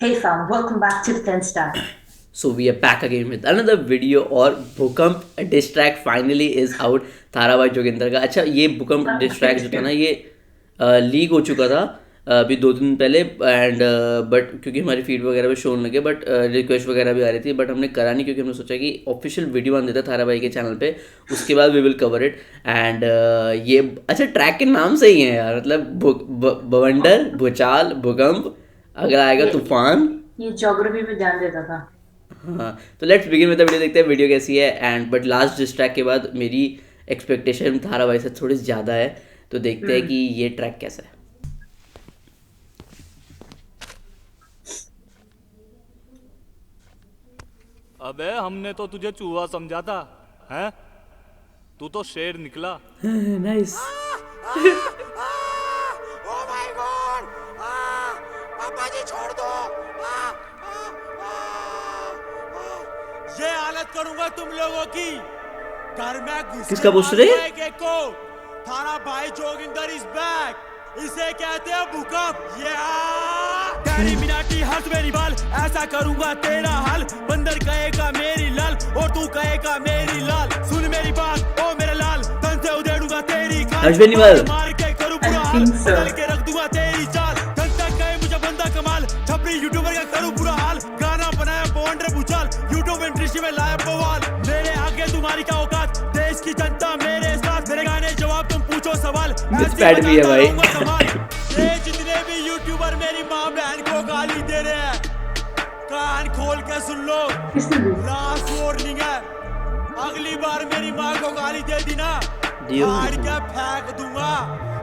Hey fam, welcome back to the 10 Star. So we are back again with another video और Bhukamp diss track finally is out Tharabai Joginder का। अच्छा, ये भूकंप diss track जो था ना, ये लीक हो चुका था अभी 2 दिन पहले एंड बट क्योंकि हमारी फीड वगैरह पे शो होने लगे, बट रिक्वेस्ट वगैरह भी आ रही थी, बट हमने करा नहीं क्योंकि हमने सोचा कि ऑफिशियल वीडियो बन देता थाराबाई के चैनल पे, उसके बाद we will cover it. And ये अच्छा ट्रैक के नाम सही है यार, मतलब बवंडर, भूचाल, भूकंप, अगला आएगा तूफान। ये ज्योग्राफी पे ध्यान देता था। हाँ, तो let's begin with the video, देखते हैं वीडियो कैसी है। And but last diss track के बाद मेरी एक्सपेक्टेशन थाराबाई से थोड़ी ज़्यादा है, तो देखते हैं कि ये ट्रैक कैसा है। अबे हमने तो तुझे चूहा समझा था, हैं? तू तो शेर निकला। नाइस। ओ माय गॉड, पापा जी छोड़ दो। ये हालत करूंगा तुम लोगों की। घर में घुस किसका पूछ रहे? को थारा भाई जोगिंदर इज बैक। इसे कहते हैं भूकंप। डैडी मिनाटी हंस मेरी बाल, ऐसा करूंगा तेरा हाल। बंदर कहेगा मेरी लाल और तू कहेगा मेरी लाल। सुन मेरी बात ओ मेरे लाल, तन से उधेड़ूंगा तेरी खाल। मार के करूं पूरा हाल, बदल के रख दूंगा तेरी चाल। तन तक कहे मुझे बंदा कमाल, छपरी यूट्यूबर का करूं पूरा हाल। गाना बनाया बवंडर भूचाल, यूट्यूब इंडस्ट्री में लाया बवाल। मेरे आगे तुम्हारी क्या औकात, देश की जनता मेरे साथ। मेरे गाने जवाब तुम पूछो सवाल, भी है भाई। ये जितने भी यूट्यूबर मेरी माँ बहन को गाली दे रहे हैं, कान खोल के सुन लो, लास्ट वार्निंग है। अगली बार मेरी माँ को गाली दे दी ना, फाड़ के फेंक दूंगा।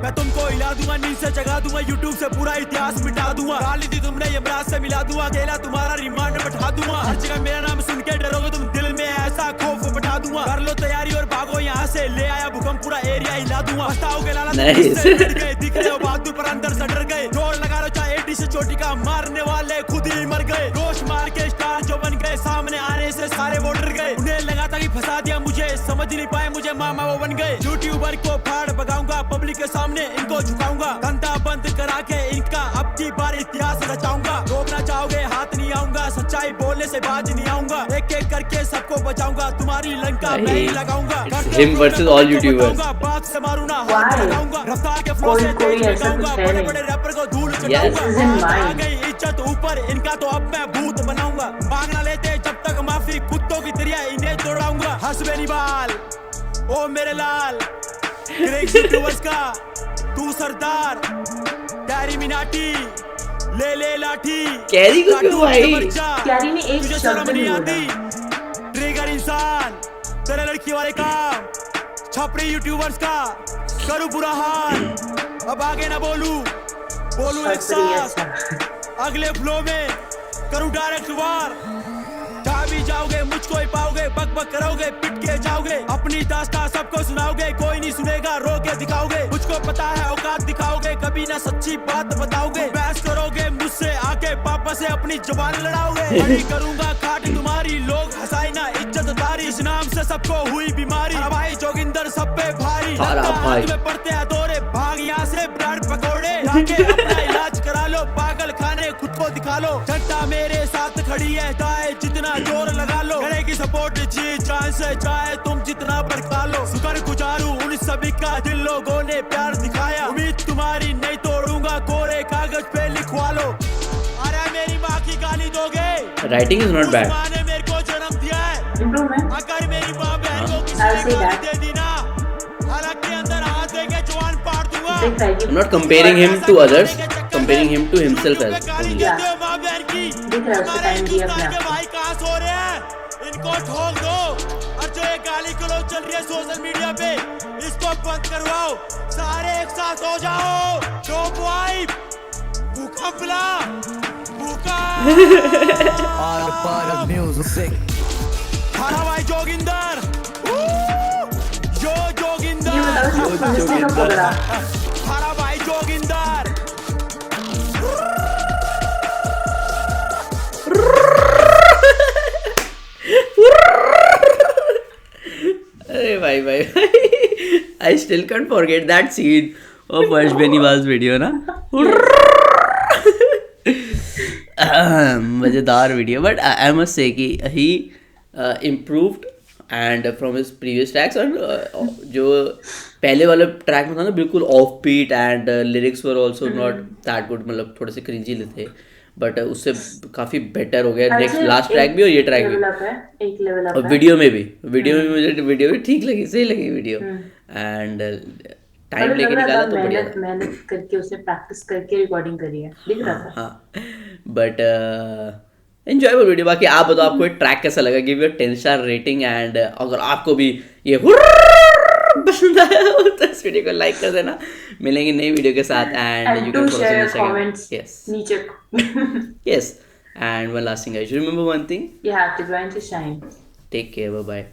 मैं तुमको हिला दूंगा, नींद से जगा दूंगा, यूट्यूब से पूरा इतिहास मिटा दूंगा। गाली दी तुमने यमराज से मिला दूंगा, अकेला तुम्हारा रिमांड बैठा दूंगा। हर जगह मेरा नाम सुन के डरोगे तुम, दिल में ऐसा खौफ बैठा दूंगा। कर लो तैयारी और भागो यहाँ से, ले आया भूकंप पूरा एरिया हिला दूंगा। पछताओगे लाला दिख रहे हो बहादुर पर अंदर से डर गए। जोर लगा लो चाहे 80 से चोटी का, मारने वाले खुद ही मर गए। गोश मार के स्टार जो बन गए, सामने आने से सारे वो डर गए। उन्हें लगा था कि फंसा दिया मुझे, समझ नहीं पाए मुझे मामा वो बन गए। यूट्यूबर को फाड़ भगाऊंगा, पब्लिक के सामने इनको झुकाऊंगा। धंधा बंद करा के इनका अब की बार इतिहास रचाऊंगा। रोकना चाहोगे हाथ नहीं आऊंगा, सच्चाई बोलने से बाज नहीं आऊंगा। एक एक करके सबको बचाऊंगा, तुम्हारी लंका मैं ही लगाऊंगा। Him versus all YouTubers. बात से मारू ना हाथ लगाऊंगा, रफ्तार के फ्लो से तेज लगाऊंगा। बड़े बड़े रैपर को धूल चटाऊंगा। आ गई इज्जत ऊपर इनका तो अब मैं भूत बनाऊंगा। मांगना लेते जब तक माफी, कुत्तों की तरह इन्हें तोड़ाऊंगा। हंस मेरी बाल ओ मेरे लाल, यूट्यूबर्स का तू सरदार। डैडी मिनाटी ले ले लाठी, कैरी को क्यों भाई? कैरी ने एक शब्द नहीं आती। ट्रिगर इंसान तेरे लड़की वाले काम, छपरी यूट्यूबर्स का करूं बुरा हाल। अब आगे ना बोलू एक साथ, अगले फ्लो में करूं डायरेक्ट वार। जहाँ भी जाओगे मुझको ही पाओगे, बक बक करोगे पिट के जाओगे। अपनी दास्तां सबको सुनाओगे, कोई नहीं सुनेगा रो के दिखाओगे। मुझको पता है औकात दिखाओगे, कभी ना सच्ची बात बताओगे। बहस करोगे मुझसे आके, पापा से अपनी जुबान लड़ाओगे। बड़ी करूंगा खाट तुम्हारी, लोग हंसाई ना इज्जतदारी। इस नाम से सबको हुई बीमारी, भाई जोगिंदर सब पे भारी। में पड़ते हैं दौरे, भाग यहाँ से ब्रेड पकौड़े। जाके अपना इलाज करा लो, पागल खाने खुद को दिखा लो। जनता मेरे साथ खड़ी है, चाहे जितना जोर लगा लो। करेगी सपोर्ट जी जान से, चाहे तुम जितना भड़का लो। शुक्र गुजारूं उन सभी का, जिन लोगों ने प्यार दिखाया। उम्मीद तुम्हारी नहीं तोड़ूंगा, कोरे कागज पे लिखवा लो। अरे मेरी माँ की गाली दोगे? Writing is not bad. माँ ने मेरे को जन्म दिया है, अगर मेरी माँ बहन को किसी ने गाली दे दी ना, हालांकि अंदर हाथ देके जवान पाड़ दूंगा। I'm not comparing him to others, comparing him to himself as गाली only. देते हो माँ बहन की, हमारे हिंदुस्तान के भाई कहाँ सो रहे हैं? इनको ठोक दो। और जो ये गाली गलौज चल रही है सोशल मीडिया पे, इसको बंद करवाओ। सारे एक साथ हो जाओ। डोप वाइप भूकंप ला, थारा भाई जोगिंदर, यो जोगिंदर, थारा भाई जोगिंदर। अरे भाई I still can't forget that scene of Harsh Beniwal's video ना। मज़ेदार video but I must say कि he improved and from his previous tracks और जो पहले वाले ट्रैक में था ना बिल्कुल off beat and lyrics were also not that good, मतलब थोड़े से क्रिंजी थे बट उससे काफ़ी बेटर हो गया नेक्स्ट लास्ट ट्रैक भी और ये ट्रैक भी। एक लेवल अप और वीडियो में भी मुझे वीडियो भी ठीक लगी, सही लगी वीडियो एंड टाइम लेके निकाला तो बढ़िया था। मेहनत करके उसे प्रैक्टिस करके रिकॉर्डिंग करी है, दिख रहा था। हाँ बट एंजॉयबल वीडियो। बाकी आप बताओ आपको ट्रैक कैसा लगा, give your 10 star rating and अगर आपको भी ये पसंद आया हो तो इस वीडियो को लाइक कर देना। मिलेंगे नई वीडियो के साथ and you can follow us on comments yes नीचे। Yes and one last thing, I should remember one thing, You have to grind to shine. Take care, bye bye.